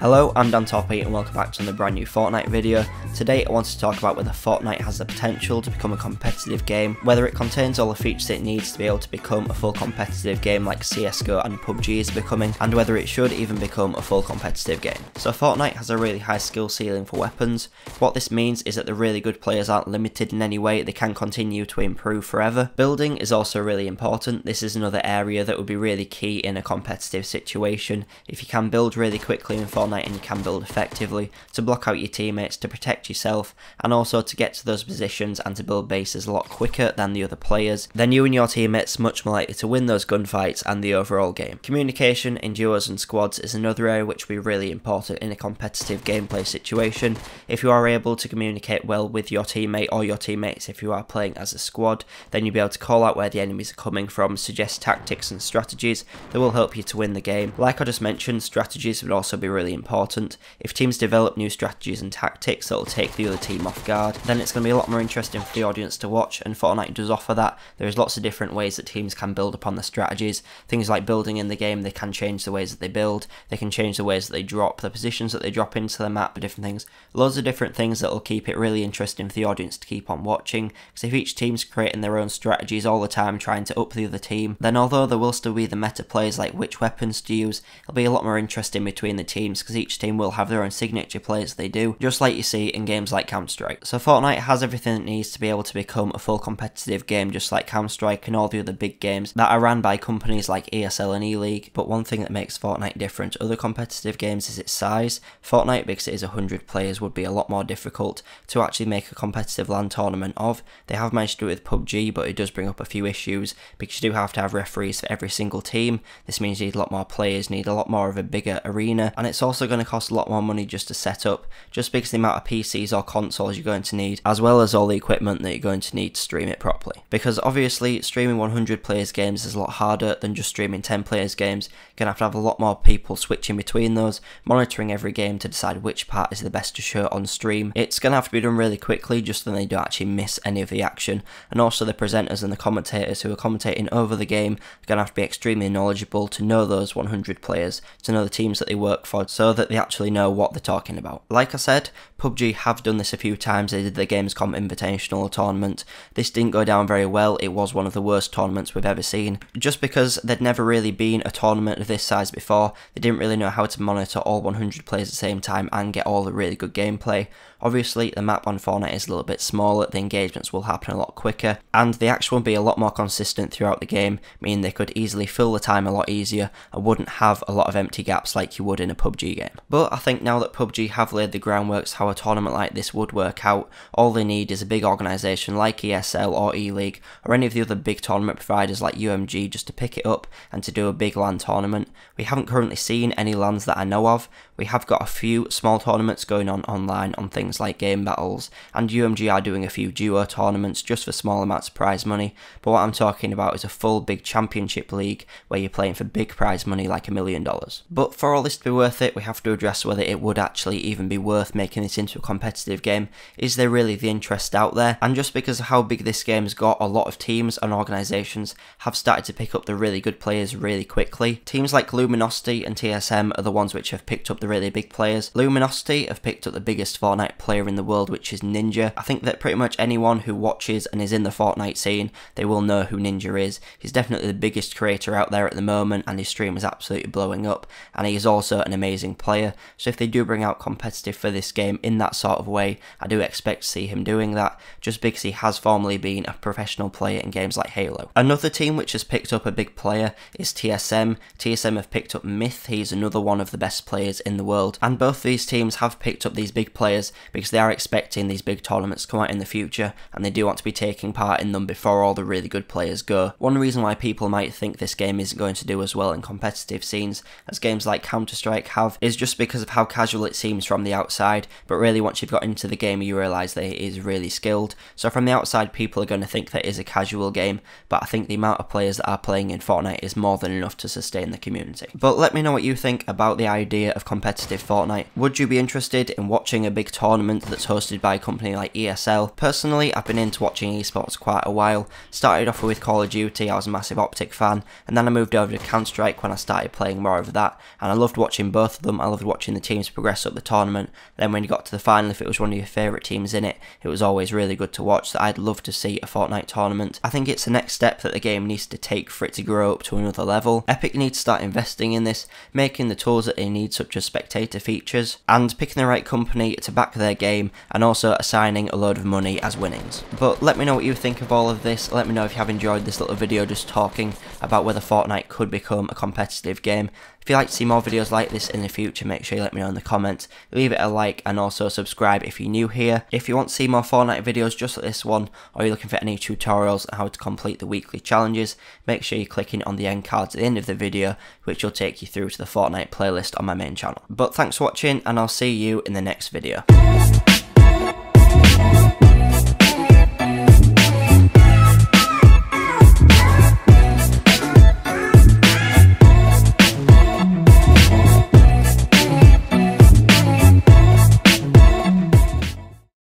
Hello, I'm Dan Toppy and welcome back to another brand new Fortnite video. Today I want to talk about whether Fortnite has the potential to become a competitive game, whether it contains all the features it needs to be able to become a full competitive game like CSGO and PUBG is becoming, and whether it should even become a full competitive game. So Fortnite has a really high skill ceiling for weapons. What this means is that the really good players aren't limited in any way, they can continue to improve forever. Building is also really important. This is another area that would be really key in a competitive situation. If you can build really quickly in Fortnite and you can build effectively to block out your teammates, to protect yourself, and also to get to those positions and to build bases a lot quicker than the other players, then you and your teammates are much more likely to win those gunfights and the overall game. Communication in duos and squads is another area which will be really important in a competitive gameplay situation. If you are able to communicate well with your teammate or your teammates if you are playing as a squad, then you'll be able to call out where the enemies are coming from, suggest tactics and strategies that will help you to win the game. Like I just mentioned, strategies would also be really important. If teams develop new strategies and tactics that will take the other team off guard, then it's going to be a lot more interesting for the audience to watch, and Fortnite does offer that. There's lots of different ways that teams can build upon the strategies. Things like building in the game, they can change the ways that they build, they can change the ways that they drop, the positions that they drop into the map, different things. Loads of different things that will keep it really interesting for the audience to keep on watching, because if each team's creating their own strategies all the time trying to up the other team, then although there will still be the meta plays like which weapons to use, it'll be a lot more interesting between the teams because each team will have their own signature plays they do, just like you see in games like Counter-Strike. So Fortnite has everything it needs to be able to become a full competitive game just like Counter-Strike and all the other big games that are ran by companies like ESL and E-League, but one thing that makes Fortnite different to other competitive games is its size. Fortnite, because it is 100 players, would be a lot more difficult to actually make a competitive LAN tournament of. They have managed to do it with PUBG, but it does bring up a few issues because you do have to have referees for every single team. This means you need a lot more players, need a lot more of a bigger arena, and it's also going to cost a lot more money just to set up, just because the amount of PCs or consoles you're going to need, as well as all the equipment that you're going to need to stream it properly. Because obviously streaming 100 players games is a lot harder than just streaming 10 players games. You're going to have a lot more people switching between those, monitoring every game to decide which part is the best to show on stream. It's going to have to be done really quickly just so they don't actually miss any of the action, and also the presenters and the commentators who are commentating over the game are going to have to be extremely knowledgeable to know those 100 players, to know the teams that they work for, so that they actually know what they're talking about. Like I said, PUBG have done this a few times. They did the Gamescom Invitational tournament. This didn't go down very well. It was one of the worst tournaments we've ever seen, just because there'd never really been a tournament of this size before. They didn't really know how to monitor all 100 players at the same time and get all the really good gameplay. Obviously, the map on Fortnite is a little bit smaller, the engagements will happen a lot quicker, and the action will be a lot more consistent throughout the game, meaning they could easily fill the time a lot easier and wouldn't have a lot of empty gaps like you would in a PUBG game. But I think now that PUBG have laid the groundwork how a tournament like this would work out, all they need is a big organisation like ESL or E-League or any of the other big tournament providers like UMG just to pick it up and to do a big LAN tournament. We haven't currently seen any LANs that I know of. We have got a few small tournaments going on online on things like game battles, and UMG are doing a few duo tournaments just for small amounts of prize money, but what I'm talking about is a full big championship league where you're playing for big prize money like $1 million. But for all this to be worth it, we have to address whether it would actually even be worth making this into a competitive game. Is there really the interest out there? And just because of how big this game's got, a lot of teams and organisations have started to pick up the really good players really quickly. Teams like Luminosity and TSM are the ones which have picked up the really big players. Luminosity have picked up the biggest Fortnite player in the world, which is Ninja. I think that pretty much anyone who watches and is in the Fortnite scene, they will know who Ninja is. He's definitely the biggest creator out there at the moment, and his stream is absolutely blowing up, and he is also an amazing player. So if they do bring out competitive for this game in that sort of way, I do expect to see him doing that, just because he has formerly been a professional player in games like Halo. Another team which has picked up a big player is TSM. TSM have picked up Myth. He's another one of the best players in the world, and both these teams have picked up these big players because they are expecting these big tournaments to come out in the future, and they do want to be taking part in them before all the really good players go. One reason why people might think this game isn't going to do as well in competitive scenes as games like Counter-Strike have is just because of how casual it seems from the outside, but really once you've got into the game you realise that it is really skilled. So from the outside people are going to think that it is a casual game, but I think the amount of players that are playing in Fortnite is more than enough to sustain the community. But let me know what you think about the idea of competitive Fortnite. Would you be interested in watching a big tournament that's hosted by a company like ESL? Personally, I've been into watching esports quite a while. Started off with Call of Duty, I was a massive Optic fan, and then I moved over to Counter-Strike when I started playing more of that, and I loved watching both of them. I loved watching the teams progress up the tournament. Then when you got to the final, if it was one of your favourite teams in it, it was always really good to watch. So I'd love to see a Fortnite tournament. I think it's the next step that the game needs to take for it to grow up to another level. Epic needs to start investing in this, making the tools that they need such as spectator features, and picking the right company to back their game, and also assigning a load of money as winnings. But let me know what you think of all of this. Let me know if you have enjoyed this little video just talking about whether Fortnite could become a competitive game. If you'd like to see more videos like this in the future, make sure you let me know in the comments, leave it a like, and also subscribe if you're new here. If you want to see more Fortnite videos just like this one, or you're looking for any tutorials on how to complete the weekly challenges, make sure you're clicking on the end cards at the end of the video, which will take you through to the Fortnite playlist on my main channel. But thanks for watching, and I'll see you in the next video.